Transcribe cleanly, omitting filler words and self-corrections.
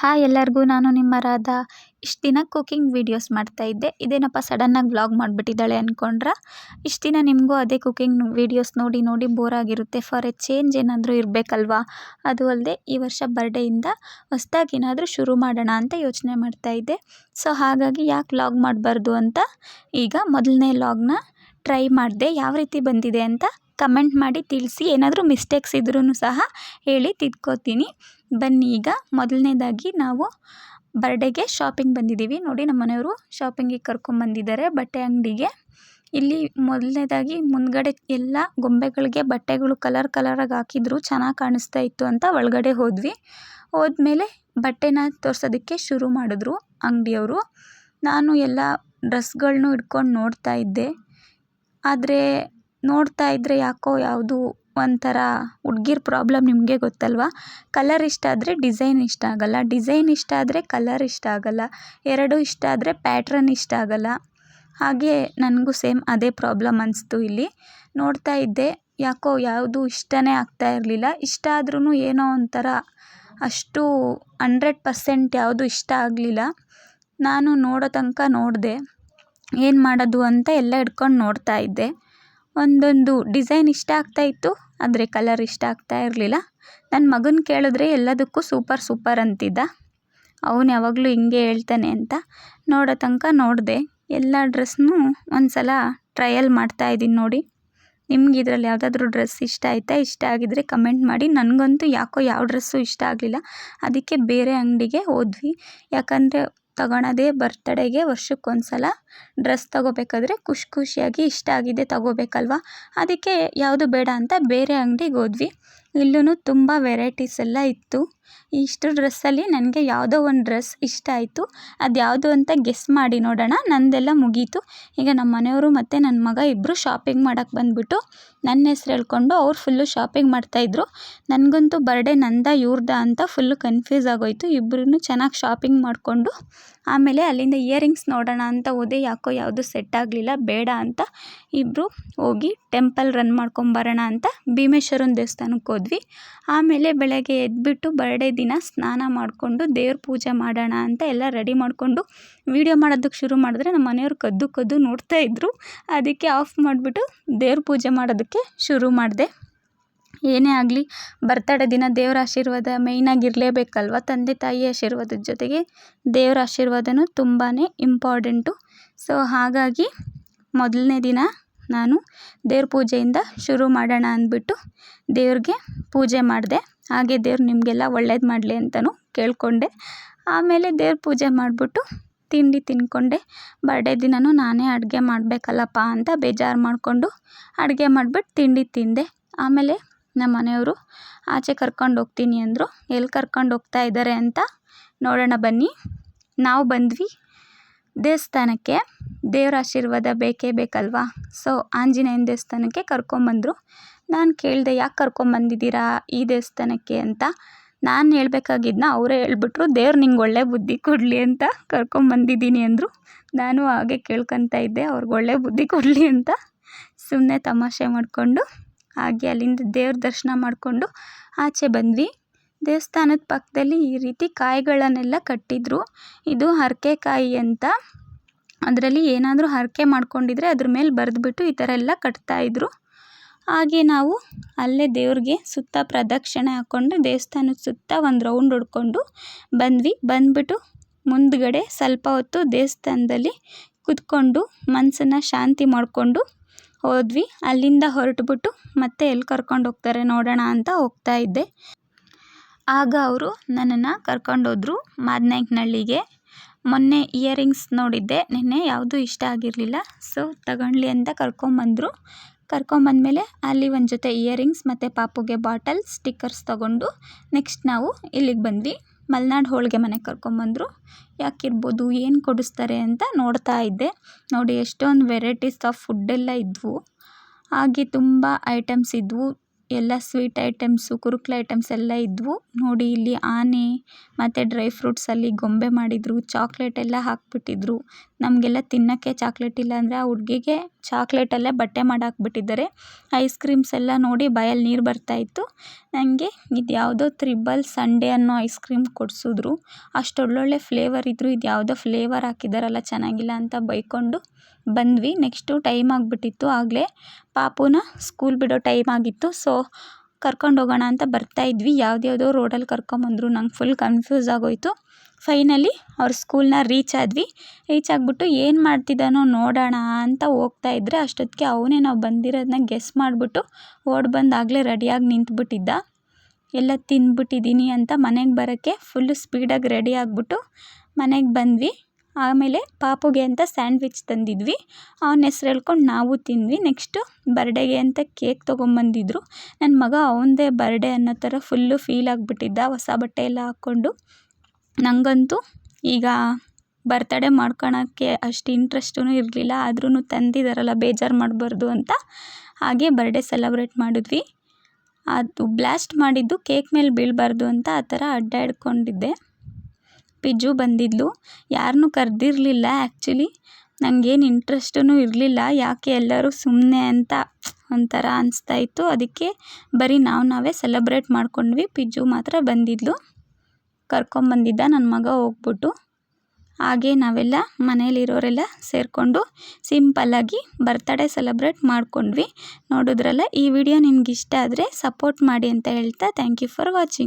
Hi ಎಲ್ಲರಿಗೂ, ನಾನು ನಿಮ್ಮ ರಾಧಾ. ಇಷ್ಟು ದಿನ ಕುಕಿಂಗ್ ವೀಡಿಯೋಸ್ ಮಾಡ್ತಾಯಿದ್ದೆ. ಇದೇನಪ್ಪ ಸಡನ್ನಾಗಿ ವ್ಲಾಗ್ ಮಾಡಿಬಿಟ್ಟಿದ್ದಾಳೆ ಅಂದ್ಕೊಂಡ್ರೆ, ಇಷ್ಟು ದಿನ ನಿಮಗೂ ಅದೇ ಕುಕಿಂಗ್ ವೀಡಿಯೋಸ್ ನೋಡಿ ನೋಡಿ ಬೋರ್ ಆಗಿರುತ್ತೆ. ಫಾರ್ ಎ ಚೇಂಜ್ ಏನಾದರೂ ಇರಬೇಕಲ್ವಾ. ಅದು ಅಲ್ಲದೆ ಈ ವರ್ಷ ಬರ್ಡೇಯಿಂದ ಹೊಸ್ದಾಗಿ ಏನಾದರೂ ಶುರು ಮಾಡೋಣ ಅಂತ ಯೋಚನೆ ಮಾಡ್ತಾಯಿದ್ದೆ. ಸೊ ಹಾಗಾಗಿ ಯಾಕೆ ವ್ಲಾಗ್ ಮಾಡಬಾರ್ದು ಅಂತ ಈಗ ಮೊದಲನೇ ವ್ಲಾಗ್ನ ಟ್ರೈ ಮಾಡಿದೆ. ಯಾವ ರೀತಿ ಬಂದಿದೆ ಅಂತ ಕಮೆಂಟ್ ಮಾಡಿ ತಿಳಿಸಿ. ಏನಾದರೂ ಮಿಸ್ಟೇಕ್ಸ್ ಇದ್ರೂ ಸಹ ಹೇಳಿ ತಿದ್ಕೋತೀನಿ. ಬನ್ನಿ, ಈಗ ಮೊದಲನೇದಾಗಿ ನಾವು ಬರ್ಡೇಗೆ ಶಾಪಿಂಗ್ ಬಂದಿದ್ದೀವಿ. ನೋಡಿ, ನಮ್ಮ ಮನೆಯವರು ಶಾಪಿಂಗಿಗೆ ಕರ್ಕೊಂಬಂದಿದ್ದಾರೆ ಬಟ್ಟೆ ಅಂಗಡಿಗೆ. ಇಲ್ಲಿ ಮೊದಲನೇದಾಗಿ ಮುಂದ್ಗಡೆ ಎಲ್ಲ ಗೊಂಬೆಗಳಿಗೆ ಬಟ್ಟೆಗಳು ಕಲರಾಗಿ ಹಾಕಿದ್ರು, ಚೆನ್ನಾಗಿ ಕಾಣಿಸ್ತಾ ಇತ್ತು ಅಂತ ಒಳಗಡೆ ಹೋದ್ಮೇಲೆ ಬಟ್ಟೆನ ತೋರಿಸೋದಕ್ಕೆ ಶುರು ಮಾಡಿದ್ರು ಅಂಗಡಿಯವರು. ನಾನು ಎಲ್ಲ ಡ್ರೆಸ್ಗಳನ್ನೂ ಇಟ್ಕೊಂಡು ನೋಡ್ತಾ ಇದ್ದೆ. ಆದರೆ ನೋಡ್ತಾ ಇದ್ದರೆ ಯಾಕೋ ಯಾವುದು ಒಂಥರ ಹುಡ್ಗಿರ್ ಪ್ರಾಬ್ಲಮ್, ನಿಮಗೆ ಗೊತ್ತಲ್ವಾ. ಕಲರ್ ಇಷ್ಟ ಆದರೆ ಡಿಸೈನ್ ಇಷ್ಟ ಆಗೋಲ್ಲ, ಡಿಸೈನ್ ಇಷ್ಟ ಆದರೆ ಕಲರ್ ಇಷ್ಟ ಆಗೋಲ್ಲ, ಎರಡೂ ಇಷ್ಟ ಆದರೆ ಪ್ಯಾಟ್ರನ್ ಇಷ್ಟ ಆಗೋಲ್ಲ. ಹಾಗೆ ನನಗೂ ಸೇಮ್ ಅದೇ ಪ್ರಾಬ್ಲಮ್ ಅನಿಸ್ತು. ಇಲ್ಲಿ ನೋಡ್ತಾ ಇದ್ದೆ, ಯಾಕೋ ಯಾವುದು ಇಷ್ಟನೇ ಆಗ್ತಾ ಇರಲಿಲ್ಲ. ಇಷ್ಟ ಆದ್ರೂ ಏನೋ ಒಂಥರ ಅಷ್ಟು 100% ಯಾವುದು ಇಷ್ಟ ಆಗಲಿಲ್ಲ. ನಾನು ನೋಡೋ ತನಕ ನೋಡಿದೆ, ಏನು ಮಾಡೋದು ಅಂತ ಎಲ್ಲ ಇಟ್ಕೊಂಡು ನೋಡ್ತಾ ಇದ್ದೆ. ಒಂದೊಂದು ಡಿಸೈನ್ ಇಷ್ಟ ಆಗ್ತಾಯಿತ್ತು, ಆದರೆ ಕಲರ್ ಇಷ್ಟ ಆಗ್ತಾ ಇರಲಿಲ್ಲ. ನನ್ನ ಮಗನ ಕೇಳಿದ್ರೆ ಎಲ್ಲದಕ್ಕೂ ಸೂಪರ್ ಅಂತಿದ್ದ. ಅವನು ಯಾವಾಗಲೂ ಹಿಂಗೆ ಹೇಳ್ತಾನೆ ಅಂತ ನೋಡೋ ತನಕ ನೋಡಿದೆ. ಎಲ್ಲ ಡ್ರೆಸ್ನೂ ಒಂದು ಸಲ ಟ್ರಯಲ್ ಮಾಡ್ತಾಯಿದ್ದೀನಿ. ನೋಡಿ, ನಿಮ್ಗೆ ಇದರಲ್ಲಿ ಯಾವುದಾದ್ರೂ ಡ್ರೆಸ್ ಇಷ್ಟ ಆಯಿತಾ? ಇಷ್ಟ ಆಗಿದ್ದರೆ ಕಮೆಂಟ್ ಮಾಡಿ. ನನಗಂತೂ ಯಾಕೋ ಯಾವ ಡ್ರೆಸ್ಸು ಇಷ್ಟ ಆಗಲಿಲ್ಲ. ಅದಕ್ಕೆ ಬೇರೆ ಅಂಗಡಿಗೆ ಹೋದ್ವಿ. ಯಾಕಂದರೆ ತಗೊಳೋದೇ ಬರ್ತಡೇಗೆ, ವರ್ಷಕ್ಕೊಂದು ಸಲ ಡ್ರೆಸ್ ತೊಗೋಬೇಕಾದ್ರೆ ಖುಷಿಯಾಗಿ ಇಷ್ಟ ಆಗಿದೆ ತೊಗೋಬೇಕಲ್ವ. ಅದಕ್ಕೆ ಯಾವುದು ಬೇಡ ಅಂತ ಬೇರೆ ಅಂಗಡಿಗೆ ಹೋದ್ವಿ. ಇಲ್ಲೂ ತುಂಬ ವೆರೈಟೀಸ್ ಎಲ್ಲ ಇತ್ತು. ಇಷ್ಟು ಡ್ರೆಸ್ಸಲ್ಲಿ ನನಗೆ ಯಾವುದೋ ಒಂದು ಡ್ರೆಸ್ ಇಷ್ಟ ಆಯಿತು. ಅದು ಯಾವುದು ಅಂತ ಗೆಸ್ ಮಾಡಿ ನೋಡೋಣ. ನಂದೆಲ್ಲ ಮುಗೀತು. ಈಗ ನಮ್ಮ ಮನೆಯವರು ಮತ್ತು ನನ್ನ ಮಗ ಇಬ್ಬರು ಶಾಪಿಂಗ್ ಮಾಡೋಕ್ಕೆ ಬಂದುಬಿಟ್ಟು ನನ್ನ ಹೆಸ್ರು ಹೇಳ್ಕೊಂಡು ಅವ್ರು ಫುಲ್ಲು ಶಾಪಿಂಗ್ ಮಾಡ್ತಾಯಿದ್ರು. ನನಗಂತೂ ಬರ್ಡೇ ನಂದ ಇವ್ರದ್ದ ಅಂತ ಫುಲ್ಲು ಕನ್ಫ್ಯೂಸ್ ಆಗೋಯಿತು. ಇಬ್ಬರೂ ಚೆನ್ನಾಗಿ ಶಾಪಿಂಗ್ ಮಾಡಿಕೊಂಡು ಆಮೇಲೆ ಅಲ್ಲಿಂದ ಇಯರಿಂಗ್ಸ್ ನೋಡೋಣ ಅಂತ ಹೋದೆ. ಯಾಕೋ ಯಾವುದು ಸೆಟ್ ಆಗಲಿಲ್ಲ, ಬೇಡ ಅಂತ ಇಬ್ಬರು ಹೋಗಿ ಟೆಂಪಲ್ ರನ್ ಮಾಡ್ಕೊಂಬರೋಣ ಅಂತ ಭೀಮೇಶ್ವರನ ದೇವಸ್ಥಾನಕ್ಕೆ ಹೋದ್ವಿ. ಆಮೇಲೆ ಬೆಳಗ್ಗೆ ಎದ್ಬಿಟ್ಟು ಬರ್ಡೇ ದಿನ ಸ್ನಾನ ಮಾಡಿಕೊಂಡು ದೇವ್ರ ಪೂಜೆ ಮಾಡೋಣ ಅಂತ ಎಲ್ಲ ರೆಡಿ ಮಾಡಿಕೊಂಡು ವೀಡಿಯೋ ಮಾಡೋದಕ್ಕೆ ಶುರು ಮಾಡಿದ್ರೆ ನಮ್ಮ ಮನೆಯವ್ರು ಕದ್ದು ನೋಡ್ತಾ ಇದ್ದರು. ಅದಕ್ಕೆ ಆಫ್ ಮಾಡಿಬಿಟ್ಟು ದೇವ್ರ ಪೂಜೆ ಮಾಡೋದಕ್ಕೆ ಶುರು ಮಾಡಿದೆ. ಏನೇ ಆಗಲಿ ಬರ್ತಡೇ ದಿನ ದೇವರ ಆಶೀರ್ವಾದ ಮೇಯ್ನಾಗಿರಲೇಬೇಕಲ್ವ. ತಂದೆ ತಾಯಿ ಆಶೀರ್ವಾದದ ಜೊತೆಗೆ ದೇವರ ಆಶೀರ್ವಾದನೂ ತುಂಬಾ ಇಂಪಾರ್ಟೆಂಟು. ಸೊ ಹಾಗಾಗಿ ಮೊದಲನೇ ದಿನ ನಾನು ದೇವ್ರ ಪೂಜೆಯಿಂದ ಶುರು ಮಾಡೋಣ ಅಂದ್ಬಿಟ್ಟು ದೇವ್ರಿಗೆ ಪೂಜೆ ಮಾಡಿದೆ. ಹಾಗೆ ದೇವ್ರು ನಿಮಗೆಲ್ಲ ಒಳ್ಳೇದು ಮಾಡಲಿ ಅಂತಲೂ ಕೇಳಿಕೊಂಡೆ. ಆಮೇಲೆ ದೇವ್ರ ಪೂಜೆ ಮಾಡಿಬಿಟ್ಟು ತಿಂಡಿ ತಿಂದ್ಕೊಂಡೆ. ಬರ್ಡೇ ದಿನವೂ ನಾನೇ ಅಡುಗೆ ಮಾಡಬೇಕಲ್ಲಪ್ಪ ಅಂತ ಬೇಜಾರು ಮಾಡಿಕೊಂಡು ಅಡುಗೆ ಮಾಡಿಬಿಟ್ಟು ತಿಂಡಿ ತಿಂದೆ. ಆಮೇಲೆ ನಮ್ಮ ಮನೆಯವರು ಆಚೆ ಕರ್ಕೊಂಡು ಹೋಗ್ತೀನಿ ಅಂದರು. ಎಲ್ಲಿ ಕರ್ಕೊಂಡು ಹೋಗ್ತಾ ಇದ್ದಾರೆ ಅಂತ ನೋಡೋಣ ಬನ್ನಿ. ನಾವು ಬಂದ್ವಿ ದೇವಸ್ಥಾನಕ್ಕೆ. ದೇವರ ಆಶೀರ್ವಾದ ಬೇಕಲ್ವಾ. ಸೊ ಆಂಜನೇಯನ ದೇವಸ್ಥಾನಕ್ಕೆ ಕರ್ಕೊಂಬಂದರು. ನಾನು ಕೇಳಿದೆ, ಯಾಕೆ ಕರ್ಕೊಂಬಂದಿದ್ದೀರಾ ಈ ದೇವಸ್ಥಾನಕ್ಕೆ ಅಂತ. ನಾನು ಹೇಳ್ಬೇಕಾಗಿದ್ದನ್ನ ಅವರೇ ಹೇಳ್ಬಿಟ್ರು, ದೇವ್ರು ನಿಂಗೆ ಒಳ್ಳೆ ಬುದ್ಧಿ ಕೊಡಲಿ ಅಂತ ಕರ್ಕೊಂಬಂದಿದ್ದೀನಿ ಅಂದರು. ನಾನು ಹಾಗೆ ಕೇಳ್ಕೊತಾ ಇದ್ದೆ, ಅವ್ರಿಗೆ ಒಳ್ಳೆ ಬುದ್ಧಿ ಕೊಡಲಿ ಅಂತ. ಸುಮ್ಮನೆ ತಮಾಷೆ ಮಾಡಿಕೊಂಡು ಹಾಗೆ ಅಲ್ಲಿಂದ ದೇವ್ರ ದರ್ಶನ ಮಾಡಿಕೊಂಡು ಆಚೆ ಬಂದ್ವಿ. ದೇವಸ್ಥಾನದ ಪಕ್ಕದಲ್ಲಿ ಈ ರೀತಿ ಕಾಯಿಗಳನ್ನೆಲ್ಲ ಕಟ್ಟಿದ್ರು. ಇದು ಹರಕೆಕಾಯಿ ಅಂತ. ಅದರಲ್ಲಿ ಏನಾದರೂ ಹರಕೆ ಮಾಡ್ಕೊಂಡಿದ್ರೆ ಅದ್ರ ಮೇಲೆ ಬರೆದ್ಬಿಟ್ಟು ಈ ಥರ ಎಲ್ಲ ಕಟ್ತಾಯಿದ್ರು. ಹಾಗೆ ನಾವು ಅಲ್ಲೇ ದೇವ್ರಿಗೆ ಸುತ್ತ ಪ್ರದಕ್ಷಿಣೆ ಹಾಕ್ಕೊಂಡು ದೇವಸ್ಥಾನದ ಸುತ್ತ ಒಂದು ರೌಂಡ್ ಹೊಡ್ಕೊಂಡು ಬಂದ್ಬಿಟ್ಟು ಮುಂದ್ಗಡೆ ಸ್ವಲ್ಪ ಹೊತ್ತು ದೇವಸ್ಥಾನದಲ್ಲಿ ಕುತ್ಕೊಂಡು ಮನಸ್ಸನ್ನು ಶಾಂತಿ ಮಾಡಿಕೊಂಡು ಹೋದ್ವಿ. ಅಲ್ಲಿಂದ ಹೊರಟುಬಿಟ್ಟು ಮತ್ತೆ ಎಲ್ಲಿ ಕರ್ಕೊಂಡು ಹೋಗ್ತಾರೆ ನೋಡೋಣ ಅಂತ ಹೋಗ್ತಾ ಇದ್ದೆ. ಆಗ ಅವರು ನನ್ನನ್ನು ಕರ್ಕೊಂಡೋದ್ರು ಮಾದನಾಯಕನಹಳ್ಳಿಗೆ. ಮೊನ್ನೆ ಇಯರಿಂಗ್ಸ್ ನೋಡಿದ್ದೆ, ನಿನ್ನೆ ಯಾವುದೂ ಇಷ್ಟ ಆಗಿರಲಿಲ್ಲ. ಸೊ ತಗೊಳ್ಳಿ ಅಂತ ಕರ್ಕೊಂಬಂದಮೇಲೆ ಅಲ್ಲಿ ಒಂದು ಜೊತೆ ಇಯರಿಂಗ್ಸ್ ಮತ್ತು ಪಾಪುಗೆ ಬಾಟಲ್ ಸ್ಟಿಕ್ಕರ್ಸ್ ತೊಗೊಂಡು ನೆಕ್ಸ್ಟ್ ನಾವು ಇಲ್ಲಿಗೆ ಬಂದ್ವಿ. ಮಲೆನಾಡು ಹೋಳಿಗೆ ಮನೆಗೆ ಕರ್ಕೊಂಬಂದರು. ಯಾಕಿರ್ಬೋದು, ಏನು ಕೊಡಿಸ್ತಾರೆ ಅಂತ ನೋಡ್ತಾ ಇದ್ದೆ. ನೋಡಿ, ಎಷ್ಟೊಂದು ವೆರೈಟೀಸ್ ಆಫ್ ಫುಡ್ಡೆಲ್ಲ ಇದ್ವು. ಹಾಗೆ ತುಂಬ ಐಟಮ್ಸ್ ಇದ್ವು. ಎಲ್ಲ ಸ್ವೀಟ್ ಐಟಮ್ಸು, ಕುರುಕ್ಲು ಐಟಮ್ಸ್ ಎಲ್ಲ ಇದ್ವು. ನೋಡಿ, ಇಲ್ಲಿ ಆನೆ ಮತ್ತು ಡ್ರೈ ಫ್ರೂಟ್ಸಲ್ಲಿ ಗೊಂಬೆ ಮಾಡಿದರು. ಚಾಕ್ಲೇಟ್ ಎಲ್ಲ ಹಾಕ್ಬಿಟ್ಟಿದ್ರು. ನಮಗೆಲ್ಲ ತಿನ್ನೋಕ್ಕೆ ಚಾಕ್ಲೇಟ್ ಇಲ್ಲ ಅಂದರೆ ಆ ಹುಡುಗಿಗೆ ಚಾಕ್ಲೇಟಲ್ಲೇ ಬಟ್ಟೆ ಮಾಡಾಕ್ಬಿಟ್ಟಿದ್ದಾರೆ. ಐಸ್ ಕ್ರೀಮ್ಸ್ ಎಲ್ಲ ನೋಡಿ ಬಾಯಲ್ಲಿ ನೀರು ಬರ್ತಾಯಿತ್ತು. ನನಗೆ ಇದು ಯಾವುದೋ ತ್ರಿಬಲ್ ಸಂಡೇ ಅನ್ನೋ ಐಸ್ ಕ್ರೀಮ್ ಕೊಡಿಸಿದ್ರು. ಅಷ್ಟು ಒಳ್ಳೊಳ್ಳೆ ಫ್ಲೇವರ್ ಇದ್ದರು, ಇದು ಯಾವುದೋ ಫ್ಲೇವರ್ ಹಾಕಿದಾರಲ್ಲ ಚೆನ್ನಾಗಿಲ್ಲ ಅಂತ ಬೈಕೊಂಡು ಬಂದ್ವಿ. ನೆಕ್ಸ್ಟು ಟೈಮ್ ಆಗಿಬಿಟ್ಟಿತ್ತು. ಆಗಲೇ ಪಾಪುನ ಸ್ಕೂಲ್ ಬಿಡೋ ಟೈಮ್ ಆಗಿತ್ತು. ಸೊ ಕರ್ಕೊಂಡು ಹೋಗೋಣ ಅಂತ ಬರ್ತಾಯಿದ್ವಿ. ಯಾವುದ್ಯಾವುದೋ ರೋಡಲ್ಲಿ ಕರ್ಕೊಂಬಂದರು. ನಂಗೆ ಫುಲ್ ಕನ್ಫ್ಯೂಸ್ ಆಗೋಯಿತು. ಫೈನಲಿ ಅವ್ರ ಸ್ಕೂಲ್ನ ರೀಚ್ ಆಗಿಬಿಟ್ಟು ಏನು ಮಾಡ್ತಿದ್ದಾನೋ ನೋಡೋಣ ಅಂತ ಹೋಗ್ತಾಯಿದ್ರೆ ಅಷ್ಟೊತ್ತಿಗೆ ಅವನೇ ನಾವು ಬಂದಿರೋದನ್ನ ಗೆಸ್ ಮಾಡಿಬಿಟ್ಟು ಓಡಿ ಬಂದು ಆಗಲೇ ರೆಡಿಯಾಗಿ ನಿಂತ್ಬಿಟ್ಟಿದ್ದ. ಎಲ್ಲ ತಿಂದ್ಬಿಟ್ಟಿದ್ದೀನಿ ಅಂತ ಮನೆಗೆ ಬರೋಕ್ಕೆ ಫುಲ್ಲು ಸ್ಪೀಡಾಗಿ ರೆಡಿ ಆಗಿಬಿಟ್ಟು ಮನೆಗೆ ಬಂದ್ವಿ. ಆಮೇಲೆ ಪಾಪುಗೆ ಅಂತ ಸ್ಯಾಂಡ್ವಿಚ್ ತಂದಿದ್ವಿ. ಅವನ ಹೆಸ್ರು ಹೇಳ್ಕೊಂಡು ನಾವು ತಿಂದ್ವಿ. ನೆಕ್ಸ್ಟು ಬರ್ಡೇಗೆ ಅಂತ ಕೇಕ್ ತೊಗೊಂಬಂದಿದ್ರು. ನನ್ನ ಮಗ ಅವನದೇ ಬರ್ಡೇ ಅನ್ನೋ ಥರ ಫುಲ್ಲು ಫೀಲ್ ಆಗಿಬಿಟ್ಟಿದ್ದ, ಹೊಸ ಬಟ್ಟೆ ಎಲ್ಲ ಹಾಕ್ಕೊಂಡು. ನನಗಂತೂ ಈಗ ಬರ್ತಡೇ ಮಾಡ್ಕೊಳಕ್ಕೆ ಅಷ್ಟು ಇಂಟ್ರೆಸ್ಟೂ ಇರಲಿಲ್ಲ. ಆದ್ರೂ ತಂದಿದ್ದಾರಲ್ಲ ಬೇಜಾರು ಮಾಡಬಾರ್ದು ಅಂತ ಹಾಗೆ ಬರ್ಡೇ ಸೆಲೆಬ್ರೇಟ್ ಮಾಡಿದ್ವಿ. ಅದು ಬ್ಲಾಸ್ಟ್ ಮಾಡಿದ್ದು ಕೇಕ್ ಮೇಲೆ ಬೀಳಬಾರ್ದು ಅಂತ ಆ ಥರ ಅಡ್ಡ ಹಿಡ್ಕೊಂಡಿದ್ದೆ. ಪಿಜ್ಜು ಬಂದಿದ್ಲು. ಯಾರನ್ನೂ ಕರೆದಿರಲಿಲ್ಲ ಆ್ಯಕ್ಚುಲಿ. ನನಗೇನು ಇಂಟ್ರೆಸ್ಟೂ ಇರಲಿಲ್ಲ. ಯಾಕೆ ಎಲ್ಲರೂ ಸುಮ್ಮನೆ ಅಂತ ಒಂಥರ ಅನಿಸ್ತಾಯಿತ್ತು. ಅದಕ್ಕೆ ಬರೀ ನಾವೇ ಸೆಲೆಬ್ರೇಟ್ ಮಾಡ್ಕೊಂಡ್ವಿ. ಪಿಜ್ಜು ಮಾತ್ರ ಬಂದಿದ್ಲು, ಕರ್ಕೊಂಬಂದಿದ್ದ ನನ್ನ ಮಗ ಹೋಗ್ಬಿಟ್ಟು. ಹಾಗೆ ನಾವೆಲ್ಲ ಮನೇಲಿರೋರೆಲ್ಲ ಸೇರಿಕೊಂಡು ಸಿಂಪಲ್ಲಾಗಿ ಬರ್ತಡೇ ಸೆಲೆಬ್ರೇಟ್ ಮಾಡ್ಕೊಂಡ್ವಿ. ನೋಡಿದ್ರಲ್ಲ, ಈ ವಿಡಿಯೋ ನಿಮ್ಗೆ ಇಷ್ಟ ಆದರೆ ಸಪೋರ್ಟ್ ಮಾಡಿ ಅಂತ ಹೇಳ್ತಾ ಥ್ಯಾಂಕ್ ಯು ಫಾರ್ ವಾಚಿಂಗ್.